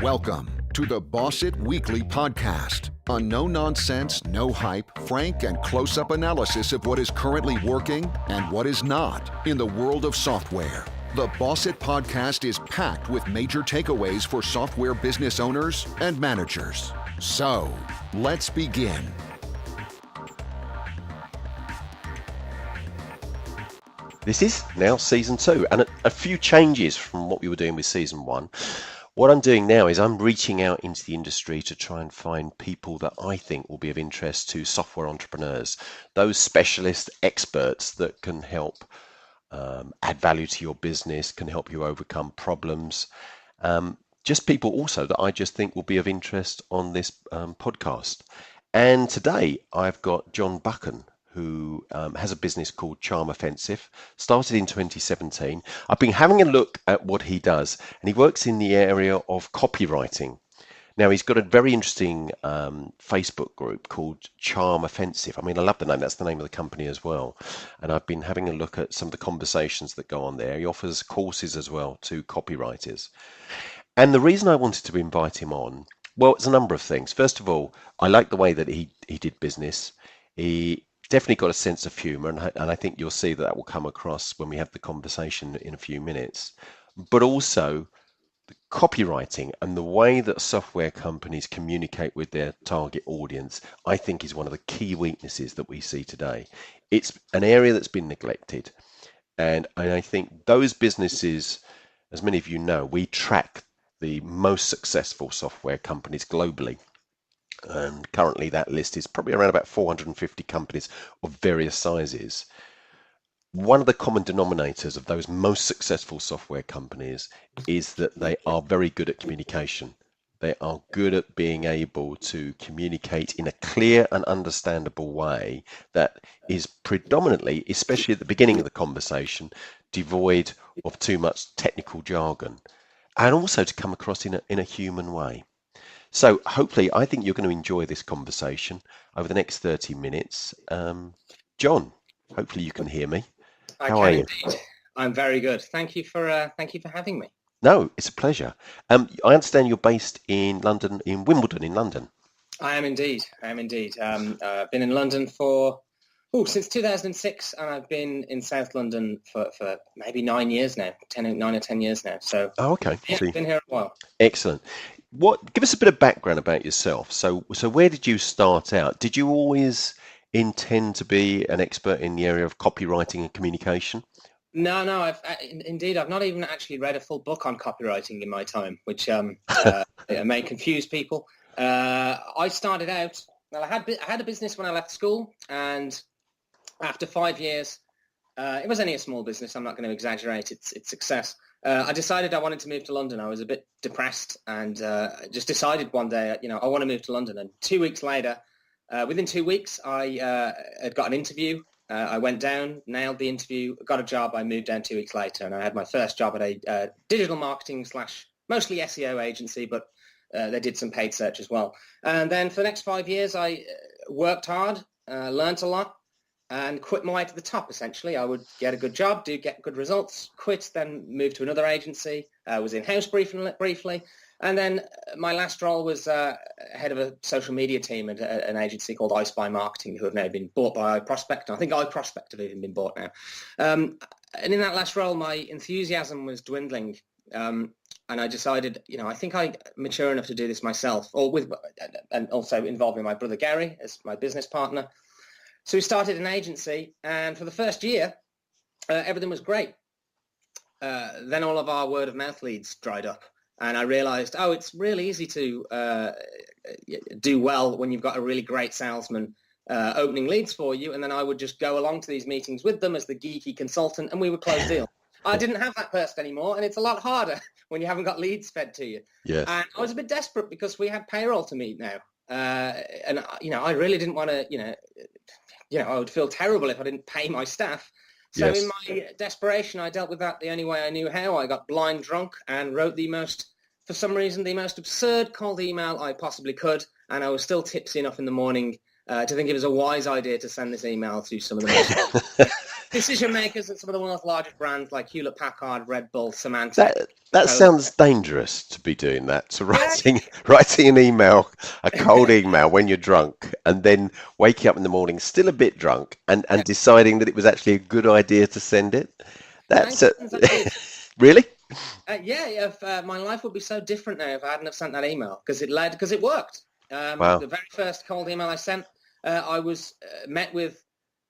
Welcome to the Boss It Weekly podcast, a no-nonsense, no-hype, frank and close-up analysis of what is currently working and what is not in the world of software. The Boss It podcast is packed with major takeaways for software business owners and managers. So, let's begin. This is now season 2, and a few changes from what we were doing with season 1. What I'm doing now is I'm reaching out into the industry to try and find people that I think will be of interest to software entrepreneurs, those specialist experts that can help add value to your business, can help you overcome problems. Just people also that I just think will be of interest on this podcast. And today I've got John Buchan, who has a business called Charm Offensive, started in 2017. I've been having a look at what he does, and he works in the area of copywriting. Now, he's got a very interesting Facebook group called Charm Offensive. I mean, I love the name. That's the name of the company as well. And I've been having a look at some of the conversations that go on there. He offers courses as well to copywriters. And the reason I wanted to invite him on, well, it's a number of things. First of all, I like the way that he did business. He definitely got a sense of humor, and I think you'll see that will come across when we have the conversation in a few minutes. But also the copywriting and the way that software companies communicate with their target audience, I think is one of the key weaknesses that we see today. It's an area that's been neglected. And I think those businesses, as many of you know, we track the most successful software companies globally. And currently that list is probably around about 450 companies of various sizes. One of the common denominators of those most successful software companies is that they are very good at communication. They are good at being able to communicate in a clear and understandable way that is predominantly, especially at the beginning of the conversation, devoid of too much technical jargon, and also to come across in a human way. So hopefully, I think you're going to enjoy this conversation over the next 30 minutes. John, hopefully you can hear me. How are you? Indeed. I'm very good. Thank you for having me. No, it's a pleasure. I understand you're based in London, in Wimbledon, in London. I am indeed. I've been in London since 2006, and I've been in South London for maybe 9 years now, 9 or 10 years now. So, okay. Yeah, I've been here a while. Excellent. Give us a bit of background about yourself. So where did you start out? Did you always intend to be an expert in the area of copywriting and communication? No. I've not even actually read a full book on copywriting in my time, which may confuse people. I started out. Well, I had a business when I left school, and after 5 years, it was only a small business. I'm not going to exaggerate its success. I decided I wanted to move to London. I was a bit depressed, and just decided one day, I want to move to London. And 2 weeks later, within 2 weeks, I had got an interview. I went down, nailed the interview, got a job. I moved down 2 weeks later, and I had my first job at a digital marketing / mostly SEO agency, but they did some paid search as well. And then for the next 5 years, I worked hard, learnt a lot, and quit my way to the top, essentially. I would get a good job, get good results, quit, then move to another agency, was in-house briefly. And then my last role was head of a social media team at an agency called iSpy Marketing, who have now been bought by iProspect. I think iProspect have even been bought now. And in that last role, my enthusiasm was dwindling. And I decided, I think I'm mature enough to do this myself, and also involving my brother Gary as my business partner. So we started an agency, and for the first year, everything was great. Then all of our word of mouth leads dried up, and I realized, it's really easy to do well when you've got a really great salesman opening leads for you, and then I would just go along to these meetings with them as the geeky consultant, and we would close deals. I didn't have that person anymore, and it's a lot harder when you haven't got leads fed to you. Yes. And I was a bit desperate because we had payroll to meet now, and I really didn't want to, I would feel terrible if I didn't pay my staff. So Yes. In my desperation, I dealt with that the only way I knew how. I got blind drunk and wrote the most absurd cold email I possibly could. And I was still tipsy enough in the morning to think it was a wise idea to send this email to some of the most decision makers at some of the world's largest brands like Hewlett-Packard, Red Bull, Symantec. That sounds dangerous to be doing that, to writing an email, a cold email when you're drunk, and then waking up in the morning still a bit drunk and deciding that it was actually a good idea to send it. That's really? My life would be so different now if I hadn't have sent that email because it worked. Wow. The very first cold email I sent, I was met with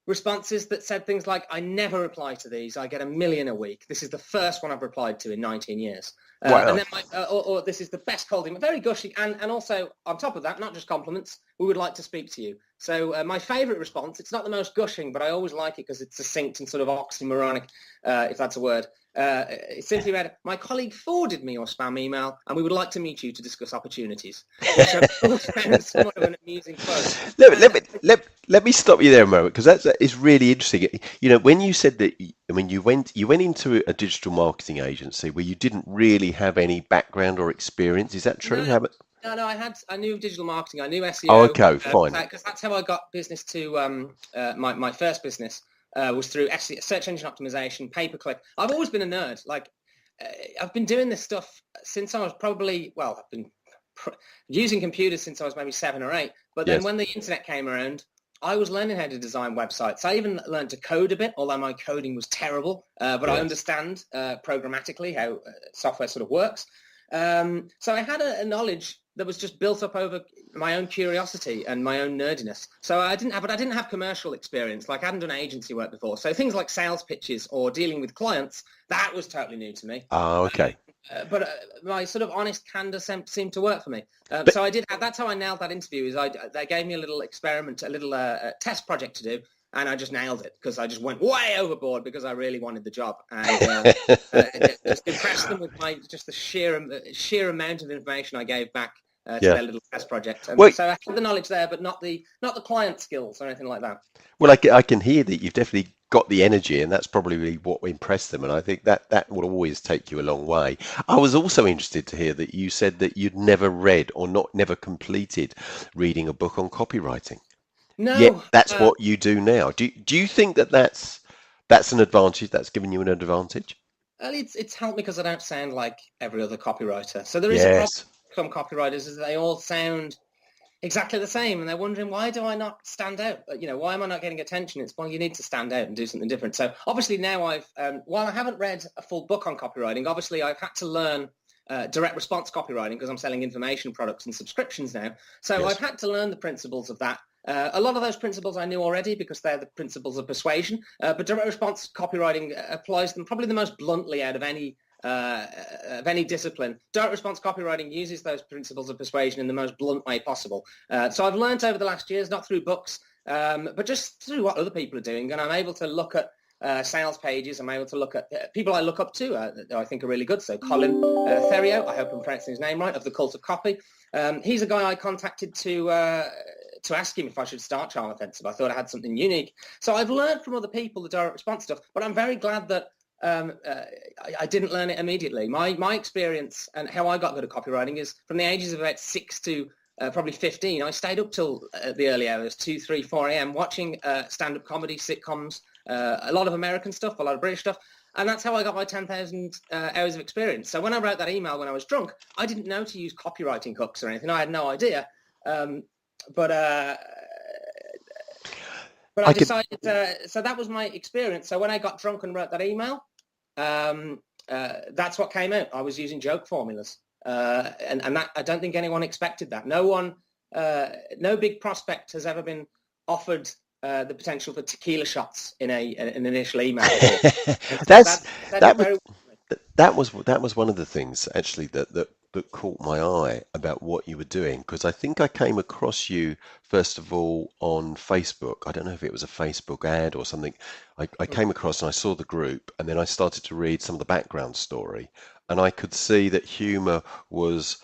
responses that said things like, I never reply to these. I get 1 million a week. This is the first one I've replied to in 19 years. Wow. And then or this is the best cold email. Very gushy. And also, on top of that, not just compliments, we would like to speak to you. So my favourite response, it's not the most gushing, but I always like it because it's succinct and sort of oxymoronic, if that's a word. It simply read, my colleague forwarded me your spam email and we would like to meet you to discuss opportunities. Which I found somewhat of an amusing quote. Let me stop you there a moment, because that is really interesting. You know, when you said that, I mean, you went into a digital marketing agency where you didn't really have any background or experience. Is that true? No, I knew digital marketing. I knew SEO. Oh, okay, fine. Because that's how I got business to my first business. Was through search engine optimization, pay-per-click. I've always been a nerd. Like, I've been doing this stuff since I was I've been using computers since I was maybe 7 or 8. But then when the internet came around, I was learning how to design websites. I even learned to code a bit, although my coding was terrible. But I understand programmatically how software sort of works. So I had a knowledge that was just built up over my own curiosity and my own nerdiness. So I didn't have commercial experience. Like, I hadn't done agency work before. So things like sales pitches or dealing with clients, that was totally new to me. Oh, okay. But my sort of honest candor seemed to work for me. So I did have, that's how I nailed that interview. They gave me a little experiment, a little test project to do. And I just nailed it because I just went way overboard because I really wanted the job, and just impressed them with the sheer amount of information I gave back to their little test project. And so I had the knowledge there, but not the client skills or anything like that. Well, I can hear that you've definitely got the energy, and that's probably really what impressed them. And I think that will always take you a long way. I was also interested to hear that you said that you'd never read or never completed reading a book on copywriting. No, yet that's what you do now. Do you think that's an advantage? That's given you an advantage? Well, it's helped me because I don't sound like every other copywriter. So there is a problem with some copywriters is they all sound exactly the same, and they're wondering, why do I not stand out? You know, why am I not getting attention? It's, well, you need to stand out and do something different. So obviously now I've while I haven't read a full book on copywriting, obviously I've had to learn direct response copywriting because I'm selling information products and subscriptions now. So I've had to learn the principles of that. A lot of those principles I knew already because they're the principles of persuasion, but direct response copywriting applies them probably the most bluntly out of any discipline. Direct response copywriting uses those principles of persuasion in the most blunt way possible. So I've learned over the last years, not through books, but just through what other people are doing, and I'm able to look at sales pages. I'm able to look at people I look up to that I think are really good. So Colin Theriot, I hope I'm pronouncing his name right, of The Cult of Copy. He's a guy I contacted to ask him if I should start Charm Offensive. I thought I had something unique. So I've learned from other people the direct response stuff, but I'm very glad that I didn't learn it immediately. My experience and how I got good at copywriting is from the ages of about 6 to probably 15. I stayed up till the early hours, 2, 3, 4 a.m. watching stand-up comedy, sitcoms, a lot of American stuff, a lot of British stuff. And that's how I got my 10,000 hours of experience. So when I wrote that email when I was drunk, I didn't know to use copywriting hooks or anything. I had no idea. But I decided, so that was my experience. So when I got drunk and wrote that email, that's what came out. I was using joke formulas. And that, I don't think anyone expected that. No big prospect has ever been offered the potential for tequila shots in an initial email. That was one of the things actually that caught my eye about what you were doing, because I think I came across you first of all on Facebook. I don't know if it was a Facebook ad or something. I came across and I saw the group, and then I started to read some of the background story, and I could see that humor was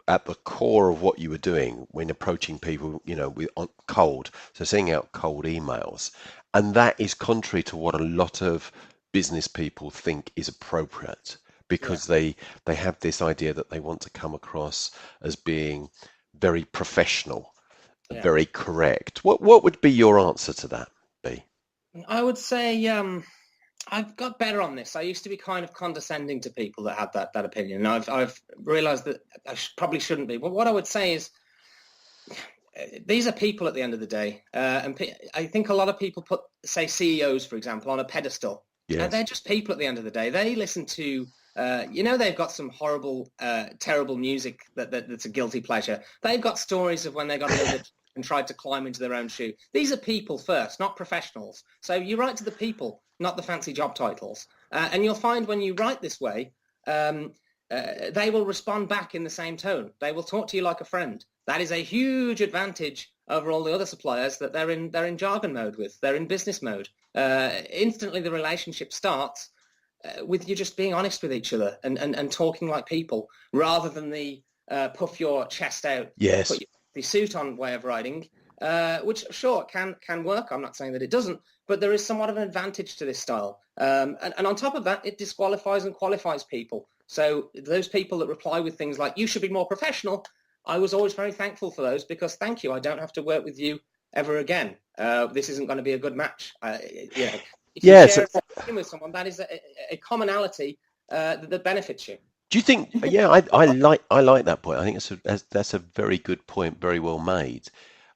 at the core of what you were doing when approaching people, you know, on cold. So sending out cold emails, and that is contrary to what a lot of business people think is appropriate, because they have this idea that they want to come across as being very professional, Yeah. very correct. What would be your answer to that, B? I would say I've got better on this. I used to be kind of condescending to people that had that opinion. I've realised that I probably shouldn't be. But what I would say is these are people at the end of the day. And I think a lot of people put, say, CEOs, for example, on a pedestal. Yes. And they're just people at the end of the day. They listen to, they've got some horrible, terrible music that's a guilty pleasure. They've got stories of when they got a little bit and tried to climb into their own shoe. These are people first, not professionals. So you write to the people, not the fancy job titles. And you'll find when you write this way, they will respond back in the same tone. They will talk to you like a friend. That is a huge advantage over all the other suppliers that they're in jargon mode with. They're in business mode. Instantly the relationship starts with you just being honest with each other and talking like people rather than the puff your chest out, Yes. put the suit on way of writing, which sure can work. I'm not saying that it doesn't, but there is somewhat of an advantage to this style. And on top of that, it disqualifies and qualifies people. So those people that reply with things like, you should be more professional, I was always very thankful for those because thank you, I don't have to work with you ever again. This isn't going to be a good match. If you share a with someone, that is a commonality that benefits you. Do you think? Yeah, I like that point. I think that's a very good point, very well made,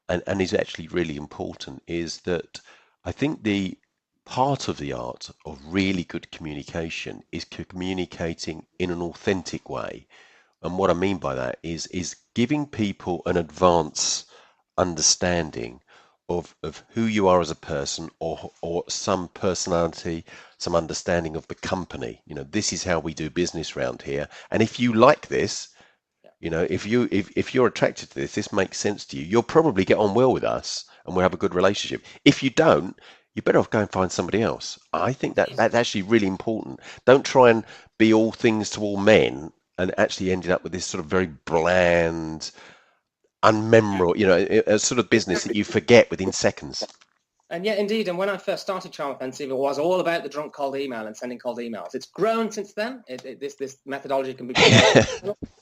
and is actually really important. Is that I think the part of the art of really good communication is communicating in an authentic way, and what I mean by that is giving people an advance understanding of who you are as a person or some personality, some understanding of the company. This is how we do business around here. And if you like this, if you're attracted to this makes sense to you, you'll probably get on well with us and we'll have a good relationship. If you don't, you're better off going and find somebody else. I think that's actually really important. Don't try and be all things to all men and actually ended up with this sort of very bland, unmemorable, a sort of business that you forget within seconds. And yeah, indeed. And when I first started Charm Offensive, it was all about the drunk cold email and sending cold emails. It's grown since then. This methodology can be,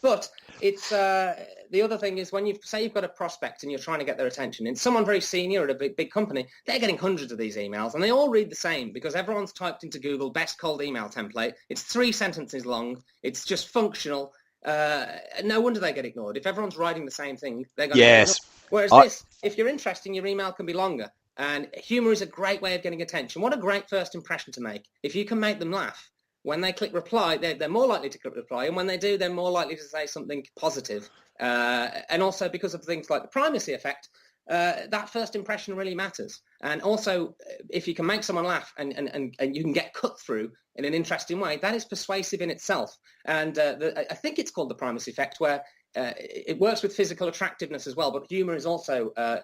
but it's the other thing is when you say you've got a prospect and you're trying to get their attention, and someone very senior at a big company, they're getting hundreds of these emails, and they all read the same because everyone's typed into Google best cold email template. It's 3 sentences long. It's just functional. No wonder they get ignored. If everyone's writing the same thing, they're going to get ignored. Whereas this, if you're interesting, your email can be longer. And humor is a great way of getting attention. What a great first impression to make. If you can make them laugh, when they click reply, they're more likely to click reply. And when they do, they're more likely to say something positive. And also because of things like the primacy effect, that first impression really matters. And also, if you can make someone laugh and you can get cut through in an interesting way, that is persuasive in itself. And I think it's called the primacy effect, where it works with physical attractiveness as well, but humor is also a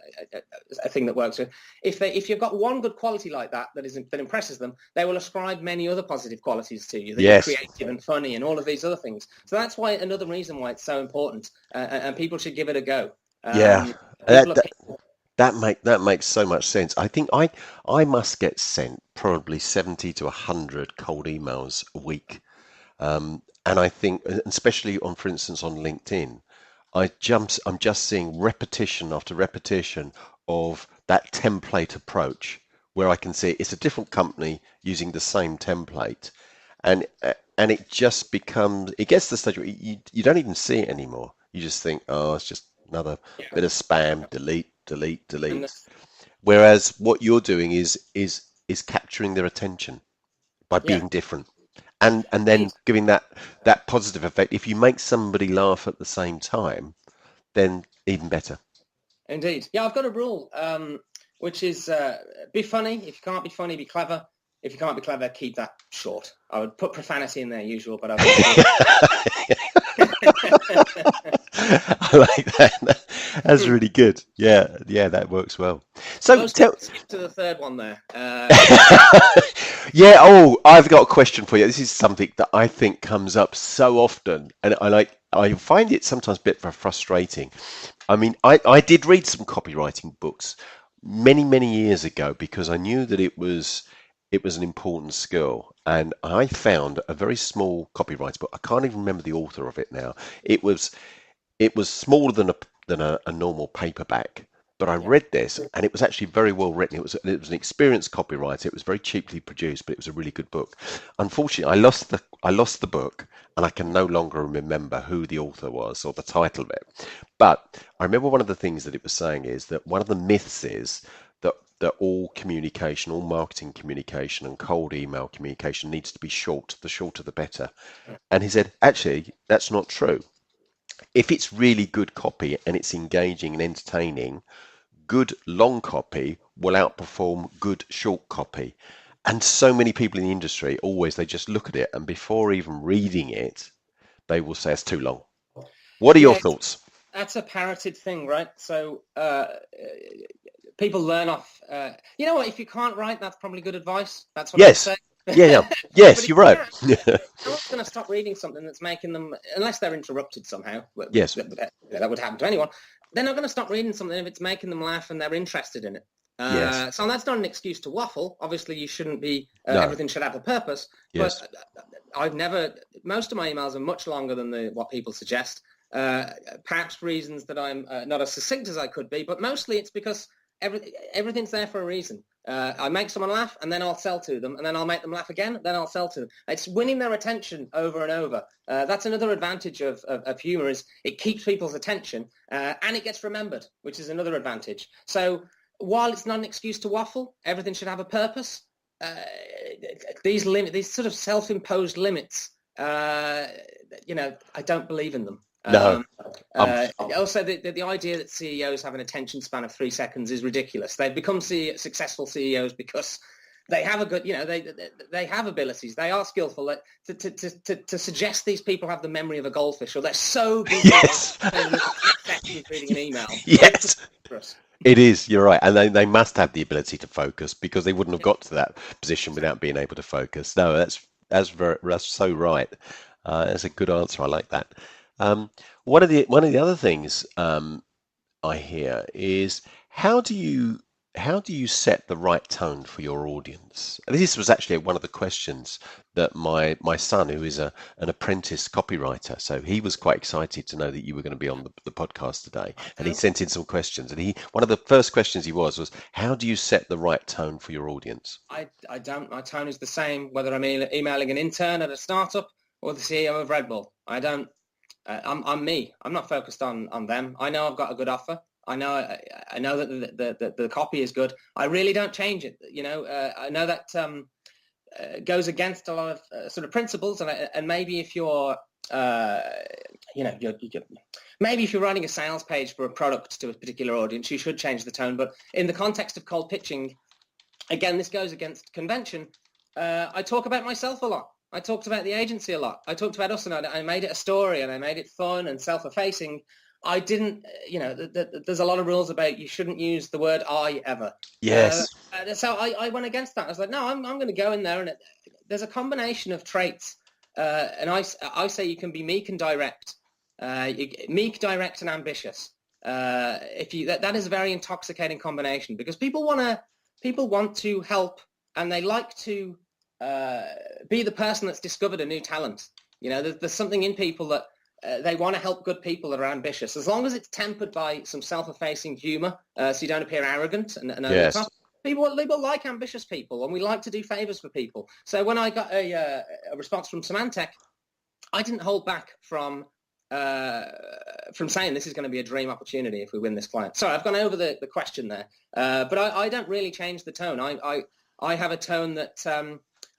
thing that works with. If you've got one good quality like that impresses them, they will ascribe many other positive qualities to you. That you're creative and funny and all of these other things. So that's why another reason why it's so important, and people should give it a go. That makes so much sense. I think I must get sent probably 70 to 100 cold emails a week. And I think, especially for instance, on LinkedIn, I'm just seeing repetition after repetition of that template approach, where I can see it's a different company using the same template, and it just becomes, it gets to the stage where you don't even see it anymore. You just think, oh, it's just another bit of spam, delete. Whereas what you're doing is capturing their attention by being different. And then giving that positive effect. If you make somebody laugh at the same time, then even better. Indeed. Yeah, I've got a rule, which is be funny. If you can't be funny, be clever. If you can't be clever, keep that short. I would put profanity in there, usual, but I like that. That's really good. Yeah, that works well. So skip to the third one there. Yeah. Oh, I've got a question for you. This is something that I think comes up so often, and I find it sometimes a bit frustrating. I mean, I did read some copywriting books many years ago because I knew that it was an important skill, and I found a very small copyright book. I can't even remember the author of it now. It was smaller than a normal paperback, But I read this, and it was actually very well written. It was an experienced copywriter. It was very cheaply produced, but it was a really good book. Unfortunately, I lost the book, and I can no longer remember who the author was or the title of it. But I remember one of the things that it was saying is that one of the myths is that all communication, all marketing communication and cold email communication needs to be short. The shorter, the better. And he said, actually, that's not true. If it's really good copy and it's engaging and entertaining, good long copy will outperform good short copy. And so many people in the industry they just look at it, and before even reading it, they will say it's too long. What are your thoughts? That's a parroted thing, right? So people learn off. You know what? If you can't write, that's probably good advice. That's what I say. Yeah. Yes, you're right. No one's going to stop reading something that's making them, unless they're interrupted somehow. Yes. That would happen to anyone. They're not going to stop reading something if it's making them laugh and they're interested in it. Yes. So that's not an excuse to waffle. Obviously, you shouldn't be, everything should have a purpose. Yes. But most of my emails are much longer than what people suggest. Perhaps for reasons that I'm not as succinct as I could be, but mostly it's because everything's there for a reason. I make someone laugh, and then I'll sell to them, and then I'll make them laugh again, then I'll sell to them. It's winning their attention over and over. That's another advantage of humor, is it keeps people's attention, and it gets remembered, which is another advantage. So while it's not an excuse to waffle, everything should have a purpose. These sort of self-imposed limits, I don't believe in them. No. Also, the idea that CEOs have an attention span of 3 seconds is ridiculous. They've become successful CEOs because they have they have abilities. They are skillful. To suggest these people have the memory of a goldfish, or they're so good at reading an email. Yes. It is, you're right. And they must have the ability to focus, because they wouldn't have got to that position without being able to focus. No, that's so right. That's a good answer. I like that. One of the other things I hear is, how do you set the right tone for your audience? This was actually one of the questions that my son, who is an apprentice copywriter, so he was quite excited to know that you were going to be on the podcast today, and he sent in some questions, and one of the first questions he was how do you set the right tone for your audience? I don't. My tone is the same whether I'm emailing an intern at a startup or the CEO of Red Bull. I don't. I'm me. I'm not focused on them. I know I've got a good offer. I know that the copy is good. I really don't change it. I know that goes against a lot of sort of principles, and maybe if you're maybe if you're writing a sales page for a product to a particular audience, you should change the tone. But in the context of cold pitching, again, this goes against convention. I talk about myself a lot. I talked about the agency a lot. I talked about us, and I made it a story, and I made it fun and self-effacing. I didn't, there's a lot of rules about you shouldn't use the word I ever. Yes. So I went against that. I was like, no, I'm going to go in there, and there's a combination of traits. And I say you can be meek and direct, meek, direct, and ambitious. That is a very intoxicating combination, because people want to help, and they like to be the person that's discovered a new talent. There's something in people that they want to help good people that are ambitious, as long as it's tempered by some self-effacing humor, so you don't appear arrogant and yes. People like ambitious people, and we like to do favors for people. So when I got a response from Symantec, I didn't hold back from saying this is going to be a dream opportunity if we win this client. Sorry, I've gone over the question there, but I don't really change the tone. I have a tone that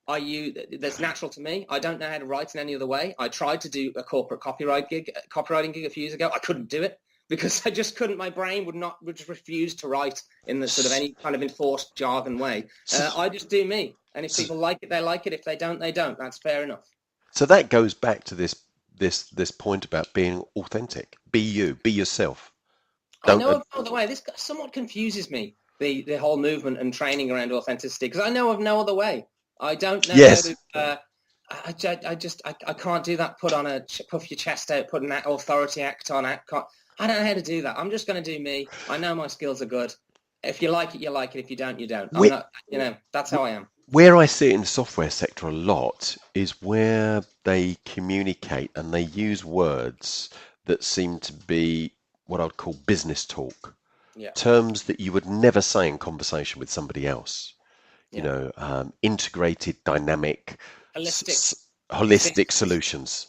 I use that's natural to me. I don't know how to write in any other way. I tried to do a corporate copywriting gig a few years ago. I couldn't do it because I just couldn't. My brain would just refuse to write in the sort of any kind of enforced jargon way. I just do me, and if people like it, they like it. If they don't, they don't. That's fair enough. So that goes back to this point about being authentic. Be you. Be yourself. I know of no other way. This somewhat confuses me. The whole movement and training around authenticity, because I know of no other way. I don't know. Yes. I can't do that. Puff your chest out, put an authority act on. I don't know how to do that. I'm just going to do me. I know my skills are good. If you like it, you like it. If you don't, you don't. That's how I am. Where I see it in the software sector a lot is where they communicate and they use words that seem to be what I'd call business talk. Yeah. terms that you would never say in conversation with somebody else. Yeah. Integrated, dynamic, Holistic. holistic solutions.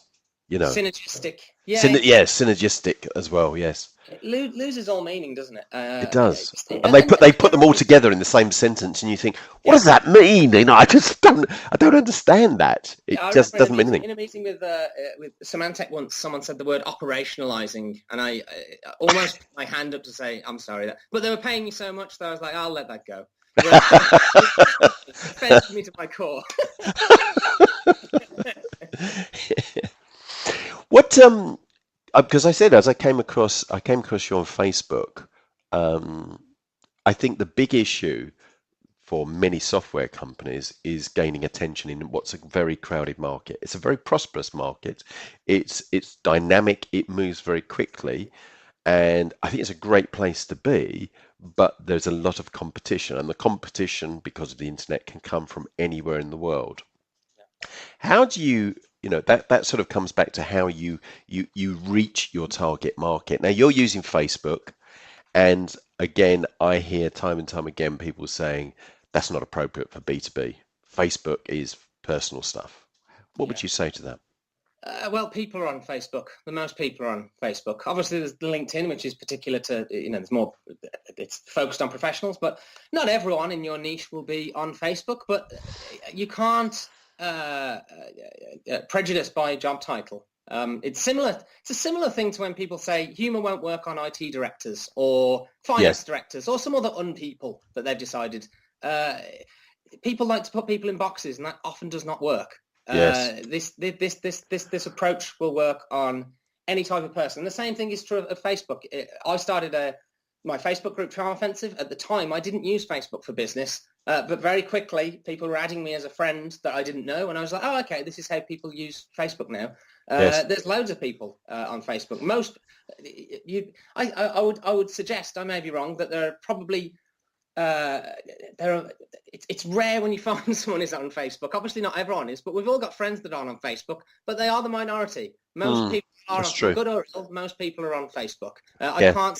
Synergistic. Yeah. Synergistic as well. Yes, It loses all meaning, doesn't it? it does. And And they put them all together in the same sentence, and you think, what does that mean? I don't understand that. It I just remember doesn't mean anything. in a meeting with Symantec once, someone said the word operationalizing, and I almost put my hand up to say, I'm sorry, but they were paying me so much that I was like, I'll let that go. It offended me to my core. What because I said, as I came across you on Facebook. I think the big issue for many software companies is gaining attention in what's a very crowded market. It's a very prosperous market. It's dynamic. It moves very quickly, and I think it's a great place to be. But there's a lot of competition, and the competition, because of the internet, can come from anywhere in the world. How do that sort of comes back to how you reach your target market. Now you're using Facebook, and again, I hear time and time again people saying that's not appropriate for B2B. Facebook is personal stuff. What would you say to that? Well, people are on Facebook. The most people are on Facebook. Obviously, there's LinkedIn, which is particular to, there's more, it's focused on professionals, but not everyone in your niche will be on Facebook. But you can't prejudice by job title. It's similar. It's a similar thing to when people say humour won't work on IT directors or finance directors or some other unpeople that they've decided. People like to put people in boxes, and that often does not work. This approach will work on any type of person. And the same thing is true of Facebook. I started my Facebook group, Charm Offensive. At the time, I didn't use Facebook for business, but very quickly, people were adding me as a friend that I didn't know, and I was like, oh, okay, this is how people use Facebook now. There's loads of people on Facebook. I would suggest, I may be wrong, that there are probably it's rare when you find someone who's on Facebook. Obviously not everyone is, but we've all got friends that aren't on Facebook, but they are the minority. Most people are on, good or ill, most people are on Facebook. I can't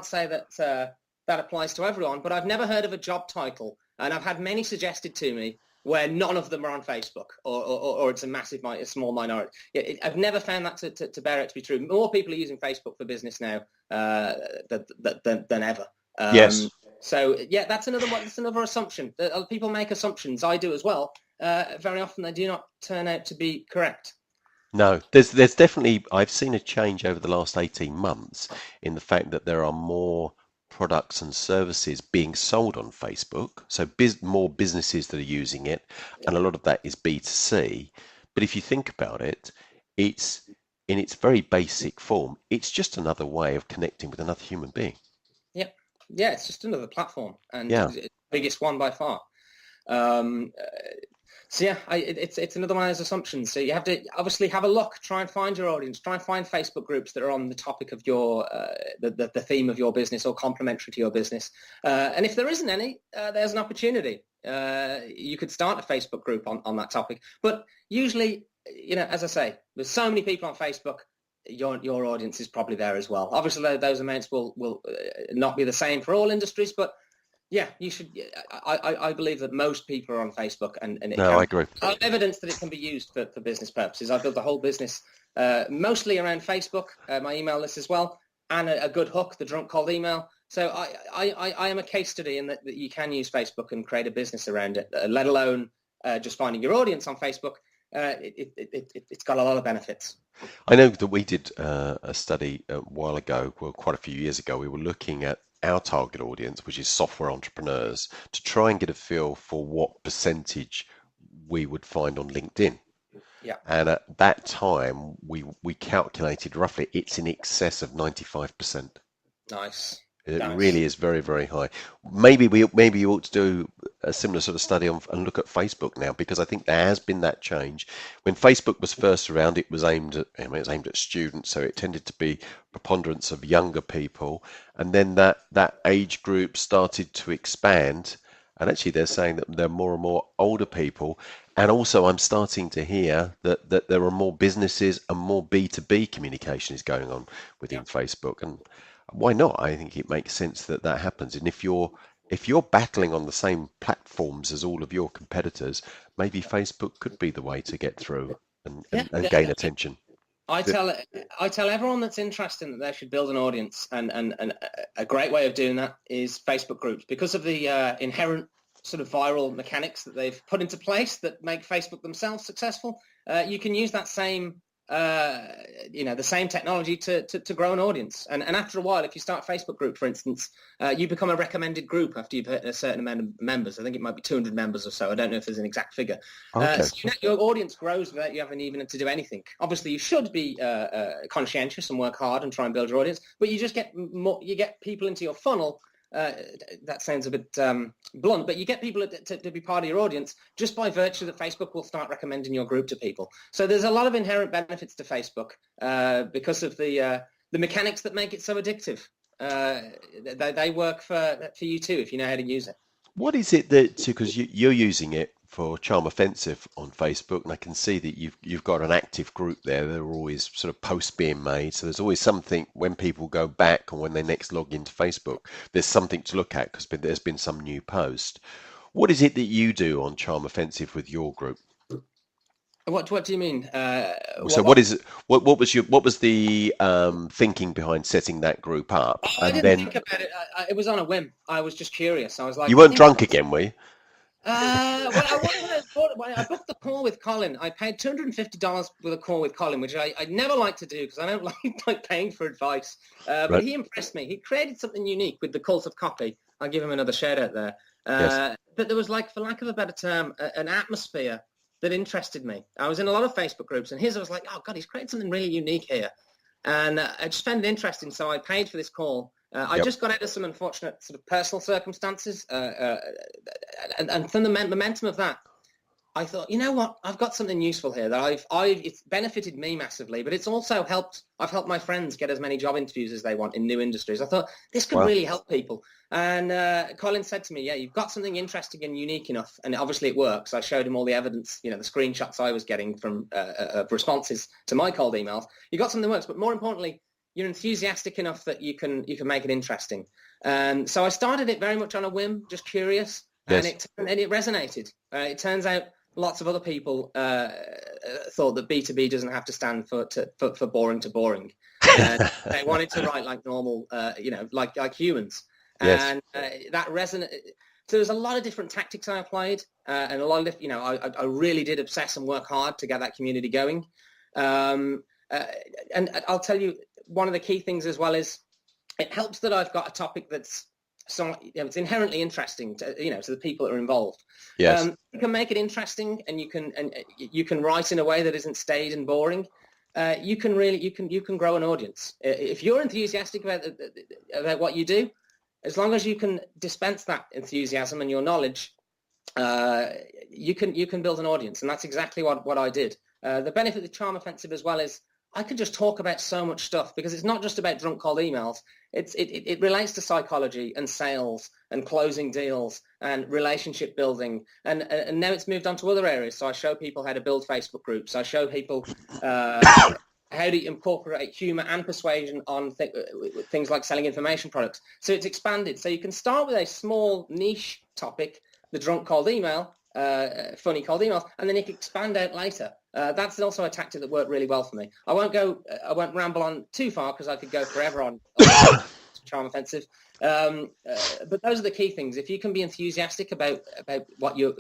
say that that applies to everyone, but I've never heard of a job title, and I've had many suggested to me where none of them are on Facebook, or it's a small minority. I've never found that to bear it to be true. More people are using Facebook for business now than ever. Yes. So yeah, that's another one. That's another assumption. People make assumptions. I do as well. Very often they do not turn out to be correct. No, there's definitely, I've seen a change over the last 18 months in the fact that there are more products and services being sold on Facebook. So more businesses that are using it, and a lot of that is B2C. But if you think about it, it's in its very basic form, it's just another way of connecting with another human being. Yeah, it's just another platform, and it's the biggest one by far. It's another one of those assumptions. So you have to obviously have a look, try and find your audience, try and find Facebook groups that are on the topic of your the theme of your business or complementary to your business. And if there isn't any, there's an opportunity. You could start a Facebook group on that topic. But usually, as I say, there's so many people on Facebook. Your audience is probably there as well. Obviously, those amounts will not be the same for all industries, but yeah, you should. I believe that most people are on Facebook, and I agree. I have evidence that it can be used for business purposes. I built a whole business mostly around Facebook, my email list as well, and a good hook, the Drunk Cold Email. So I am a case study in that you can use Facebook and create a business around it, let alone just finding your audience on Facebook. It's got a lot of benefits. I know that we did a study a while ago, well, quite a few years ago. We were looking at our target audience, which is software entrepreneurs, to try and get a feel for what percentage we would find on LinkedIn. Yeah. And at that time, we calculated roughly it's in excess of 95%. Nice. It really is very, very high. Maybe you ought to do a similar sort of study and look at Facebook now, because I think there has been that change. When Facebook was first around, it was aimed at students, so it tended to be preponderance of younger people, and then that age group started to expand. And actually, they're saying that there are more and more older people. And also, I'm starting to hear that there are more businesses and more B2B communication is going on within Facebook. And Why not? I think it makes sense that that happens. And if you're battling on the same platforms as all of your competitors, maybe Facebook could be the way to get through and gain attention. I tell everyone that's interested that they should build an audience, and a great way of doing that is Facebook groups, because of the inherent sort of viral mechanics that they've put into place that make Facebook themselves successful. You can use that same the same technology to grow an audience. And after a while, if you start a Facebook group, for instance, you become a recommended group after you've hit a certain amount of members. I think it might be 200 members or so. I don't know if there's an exact figure. Okay. So your audience grows without you having even to do anything. Obviously, you should be conscientious and work hard and try and build your audience, but you just get more, you get people into your funnel. That sounds a bit blunt, but you get people to be part of your audience just by virtue that Facebook will start recommending your group to people. So there's a lot of inherent benefits to Facebook because of the mechanics that make it so addictive. They work for you too if you know how to use it. What is it that, because you're using it for Charm Offensive on Facebook, and I can see that you've got an active group there. There are always sort of posts being made, so there's always something when people go back or when they next log into Facebook, there's something to look at because there's been some new post. What is it that you do on Charm Offensive with your group? What do you mean? So what is it? What was the thinking behind setting that group up? I didn't think about it. It was on a whim. I was just curious. I was like, you weren't drunk again, were you? When I booked the call with Colin, I paid $250 with a call with Colin, which I never like to do because I don't like paying for advice. But he impressed me. He created something unique with the Cult of Copy. I'll give him another shout out there. Yes. But there was, for lack of a better term, an atmosphere that interested me. I was in a lot of Facebook groups, and his I was like, oh God, he's created something really unique here. And I just found it interesting, so I paid for this call. I just got out of some unfortunate sort of personal circumstances, and from the momentum of that, I thought, you know what, I've got something useful here that it's benefited me massively, but it's also I've helped my friends get as many job interviews as they want in new industries. I thought this could really help people. And Colin said to me, yeah, you've got something interesting and unique enough, and obviously it works. I showed him all the evidence, the screenshots I was getting from responses to my cold emails. You got something that works, but more importantly, you're enthusiastic enough that you can make it interesting. So I started it very much on a whim, just curious, yes. and it resonated. It turns out lots of other people thought that B2B doesn't have to stand for boring to boring. They wanted to write like normal, like humans. Yes. And that resonated. So there's a lot of different tactics I applied, and a lot of, I really did obsess and work hard to get that community going. And I'll tell you, one of the key things as well is it helps that I've got a topic that's it's inherently interesting to the people that are involved. Yes. You can make it interesting, and you can write in a way that isn't staid and boring. You can grow an audience if you're enthusiastic about what you do. As long as you can dispense that enthusiasm and your knowledge, you can build an audience, and that's exactly what I did. The benefit of Charm Offensive as well is I can just talk about so much stuff because it's not just about drunk cold emails. It relates to psychology and sales and closing deals and relationship building. And now it's moved on to other areas. So I show people how to build Facebook groups. I show people how to incorporate humor and persuasion on things like selling information products. So it's expanded. So you can start with a small niche topic, the drunk cold email, funny cold emails, and then you can expand out later. That's also a tactic that worked really well for me. I won't ramble on too far because I could go forever on Charm Offensive. But those are the key things. If you can be enthusiastic about what your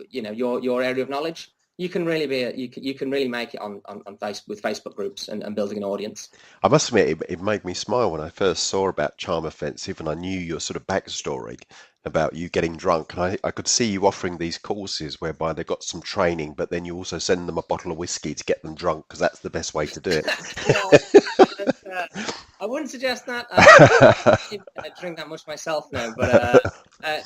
area of knowledge, you can really you can really make it on with Facebook groups and building an audience. I must admit, it made me smile when I first saw about Charm Offensive, and I knew your sort of backstory about you getting drunk, and I could see you offering these courses whereby they got some training, but then you also send them a bottle of whiskey to get them drunk because that's the best way to do it. I wouldn't suggest that. I drink that much myself now, but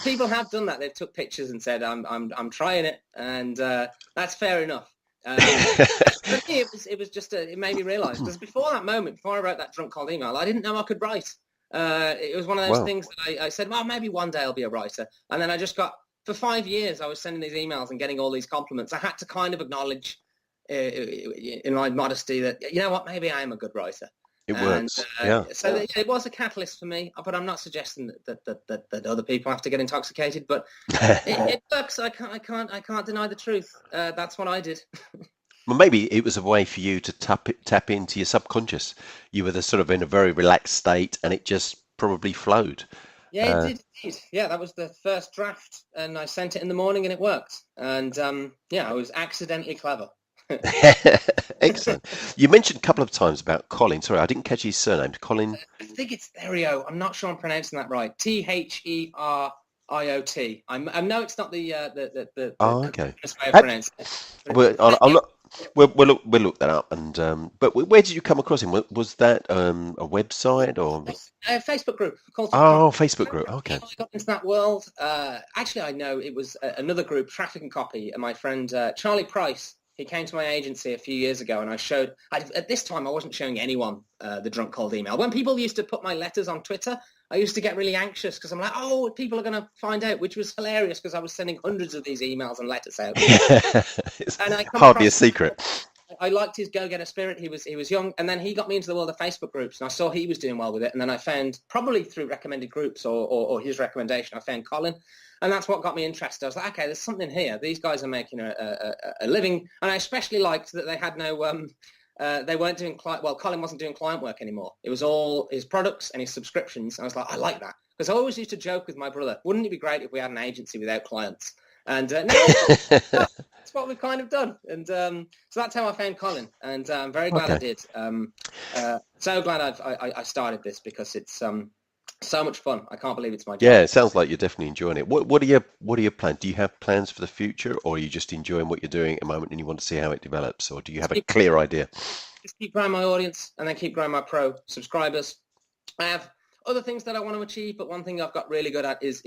people have done that. They've took pictures and said, "I'm trying it," and that's fair enough. For me, it was just it made me realise, because before that moment, before I wrote that drunk cold email, I didn't know I could write. It was one of those things that I said, well, maybe one day I'll be a writer. And then I just for 5 years, I was sending these emails and getting all these compliments. I had to kind of acknowledge in my modesty that, you know what, maybe I am a good writer. It works. So it was a catalyst for me, but I'm not suggesting that other people have to get intoxicated. But it works. I can't deny the truth. That's what I did. Well, maybe it was a way for you to tap into your subconscious. You were sort of in a very relaxed state, and it just probably flowed. Yeah, it did indeed. Yeah, that was the first draft, and I sent it in the morning, and it worked. And I was accidentally clever. Excellent. You mentioned a couple of times about Colin. Sorry, I didn't catch his surname. Colin. I think it's Theriot. I'm not sure I'm pronouncing that right. Theriot. I know it's not the okay. way of pronouncing it. We'll look that up. And but where did you come across him? Was that a website or a Facebook group called? Facebook group. Okay. I got into that world. Actually, I know it was another group, Traffic and Copy, and my friend Charlie Price. He came to my agency a few years ago, and at this time I wasn't showing anyone the Drunk Cold email. When people used to put my letters on Twitter, I used to get really anxious because I'm like, oh, people are going to find out, which was hilarious because I was sending hundreds of these emails and letters out. It's and hardly a secret. I liked his go-getter spirit. He was young, and then he got me into the world of Facebook groups, and I saw he was doing well with it. And then I found, probably through recommended groups or his recommendation, I found Colin, and that's what got me interested. I was like, okay, there's something here. These guys are making a living, and I especially liked that they had no, they weren't doing client. Well, Colin wasn't doing client work anymore. It was all his products and his subscriptions. And I was like, I like that because I always used to joke with my brother, wouldn't it be great if we had an agency without clients? And now that's what we've kind of done. And so that's how I found Colin. And I'm very glad I did. So glad I started this because it's so much fun. I can't believe it's my job. Yeah, it sounds like you're definitely enjoying it. What are your plans? Do you have plans for the future, or are you just enjoying what you're doing at the moment and you want to see how it develops, or do you have a clear idea? Just keep growing my audience and then keep growing my pro subscribers. I have other things that I want to achieve, but one thing I've got really good at is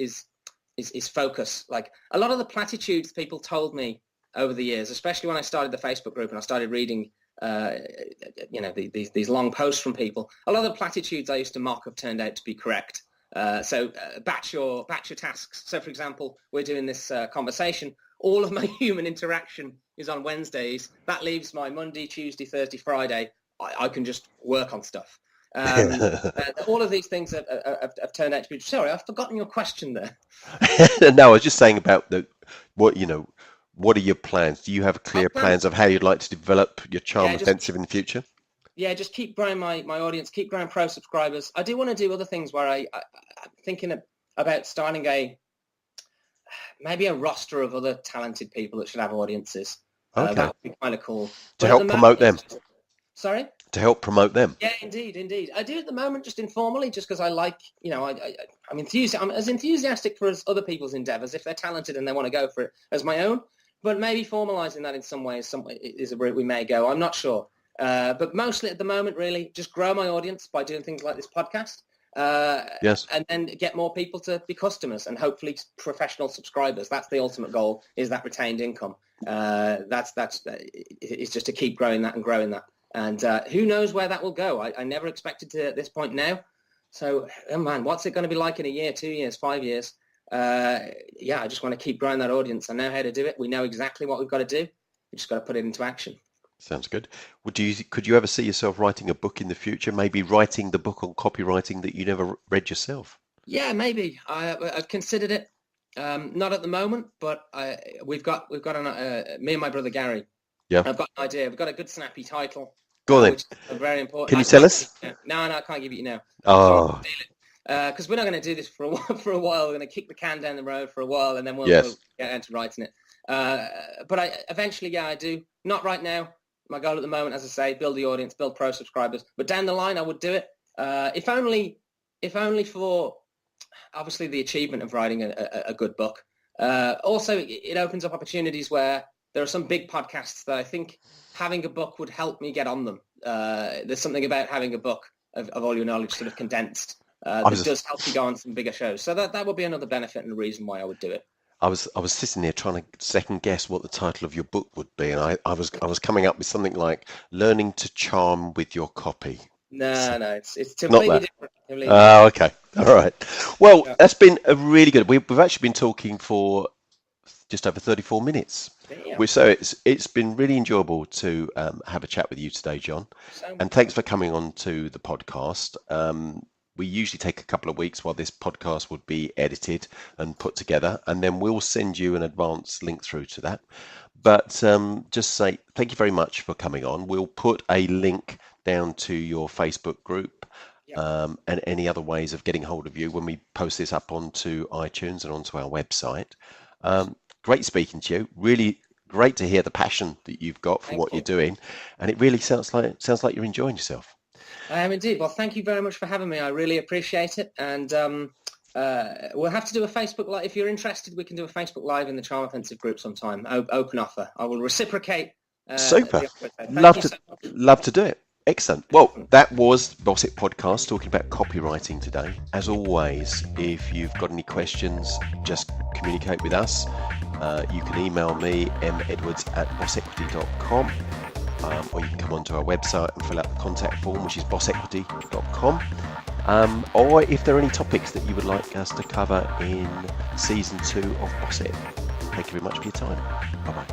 focus. Like a lot of the platitudes people told me over the years, especially when I started the Facebook group and I started reading these long posts from people, a lot of the platitudes I used to mock have turned out to be correct. So batch your tasks. So for example, we're doing this conversation. All of my human interaction is on Wednesdays. That leaves my Monday, Tuesday, Thursday, Friday. I can just work on stuff. All of these things have turned out to be. Sorry, I've forgotten your question there. No, I was just saying about what are your plans? Do you have clear plans of how you'd like to develop your Charm Offensive in the future? Yeah, just keep growing my audience, keep growing pro subscribers. I do want to do other things where I'm thinking about starting maybe a roster of other talented people that should have audiences. Okay. That would be kind of cool. To help promote them. Sorry? To help promote them. Yeah, indeed. I do at the moment just informally, just because I like, I'm as enthusiastic for other people's endeavors if they're talented and they want to go for it as my own. But maybe formalizing that in some way is a route we may go. I'm not sure. But mostly at the moment, really, just grow my audience by doing things like this podcast. Yes. And then get more people to be customers and hopefully professional subscribers. That's the ultimate goal, is that retained income. It's just to keep growing that and growing that. And who knows where that will go? I never expected to at this point now. So, oh man, what's it going to be like in a year, 2 years, 5 years? I just want to keep growing that audience. I know how to do it. We know exactly what we've got to do. We just got to put it into action. Sounds good. Could you ever see yourself writing a book in the future? Maybe writing the book on copywriting that you never read yourself? Yeah, maybe. I've considered it. Not at the moment, but we've got me and my brother Gary. Yeah. I've got an idea. We've got a good snappy title. Go on then. Which is very important. Can you tell us? No, I can't give it you now. Oh. Because we're not going to do this for a while. For a while, we're going to kick the can down the road for a while, and then we'll get into writing it. But eventually, I do. Not right now. My goal at the moment, as I say, build the audience, build pro subscribers. But down the line, I would do it. If only for obviously the achievement of writing a good book. Also, it opens up opportunities where there are some big podcasts that I think having a book would help me get on them. There's something about having a book of all your knowledge sort of condensed. This does help you go on some bigger shows. So that would be another benefit and a reason why I would do it. I was sitting there trying to second guess what the title of your book would be, and I was coming up with something like "Learning to Charm with Your Copy." No, it's completely different. Oh, okay, all right. Well, that's been a really good. We've actually been talking for just over 34 minutes. It's been really enjoyable to have a chat with you today, John. And thanks for coming on to the podcast. We usually take a couple of weeks while this podcast would be edited and put together, and then we'll send you an advanced link through to that. But just say thank you very much for coming on. We'll put a link down to your Facebook group and any other ways of getting hold of you when we post this up onto iTunes and onto our website. Great speaking to you. Really great to hear the passion that you've got for what you're doing, and it really sounds like you're enjoying yourself. I am indeed. Well, thank you very much for having me. I really appreciate it, and we'll have to do a Facebook Live. If you're interested, we can do a Facebook Live in the Charm Offensive group sometime. Open offer. I will reciprocate. Super. Love to do it. Excellent. Well, that was Boss It Podcast talking about copywriting today. As always, if you've got any questions, just communicate with us. You can email me, medwards@bossequity.com, or you can come onto our website and fill out the contact form, which is bossequity.com. Or if there are any topics that you would like us to cover in season 2 of Boss It. Thank you very much for your time. Bye-bye.